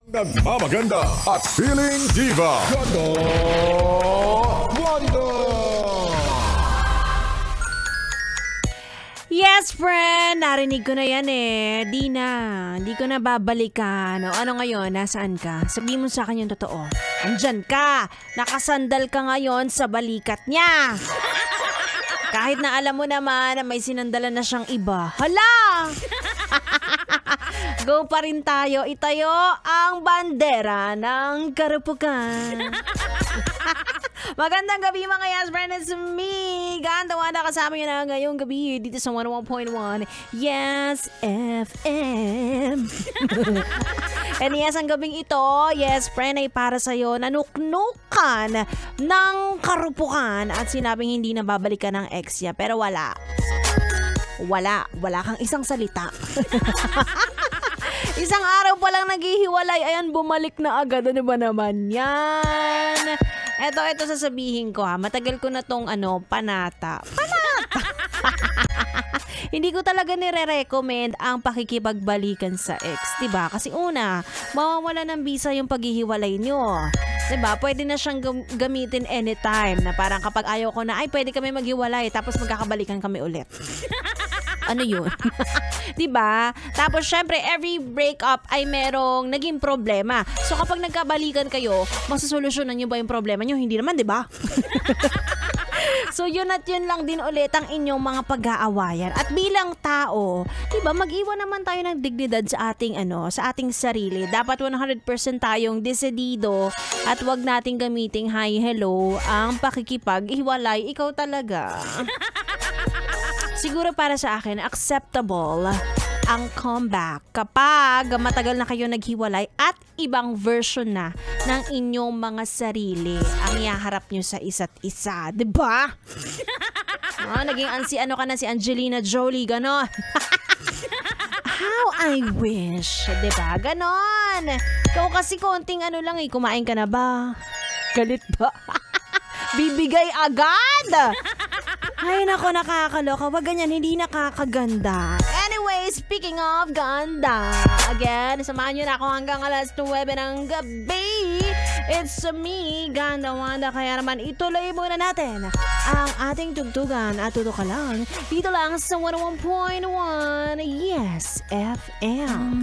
Nagmamaganda at feeling diva. Ganda Wanda. Yes, friend! Narinig ko na yan eh. Di ko na babalikan. O ano ngayon? Nasaan ka? Sabihin mo sa akin yung totoo. Andyan ka! Nakasandal ka ngayon sa balikat niya! Kahit na alam mo naman na may sinandalan na siyang iba. Hala! Go pa rin tayo. Itayo ang bandera ng karupukan. Magandang gabi mga yes friend, it's me. Ganda Wanda kasama nyo na ngayong gabi dito sa 101.1 Yes FM. And yes, ang gabing ito, yes friend, ay para sa'yo nanuknukan ng karupukan at sinabing hindi na babalikan ng ex niya. Pero wala kang isang salita. Isang araw pa lang naghihiwalay, ayan bumalik na agad. Ano ba naman yan? Ito sasabihin ko ha. Matagal ko na tong panata. Hindi ko talaga nire-recommend ang pakikipagbalikan sa ex, 'di ba? Kasi una, mawawala ng bisa yung paghihiwalay nyo. 'Di ba? Pwede na siyang gamitin anytime na parang kapag ayaw ko na, ay pwede kami maghiwalay tapos magkakabalikan kami ulit. Ano yun? Diba? Tapos syempre, every breakup ay merong naging problema. So kapag nagkabalikan kayo, masasolusyonan nyo ba yung problema nyo? Hindi naman, diba? So yun at yun lang din ulit ang inyong mga pag-aawayan. At bilang tao, diba, mag-iwan naman tayo ng dignidad sa ating sa ating sarili. Dapat 100% tayong desidido at wag nating gamiting hi, hello ang pakikipag-hiwalay. Ikaw talaga. Siguro para sa akin, acceptable ang comeback kapag matagal na kayo naghiwalay at ibang version na ng inyong mga sarili ang ihaharap nyo sa isa't isa. Diba? Naging si Angelina Jolie, ganon. How I wish. Diba? Ganon. Ikaw kasi konting lang kumain ka na ba? Galit ba? Bibigay agad! Ay nako, nakakaloka. Wag ganyan, hindi nakakaganda. Anyway, speaking of ganda, again, samahan nyo na ako hanggang alas 9 ng gabi. It's me, Ganda Wanda. Kaya naman, ituloy muna natin ang ating tugtugan at tuto ka lang dito lang sa 101.1 Yes FM.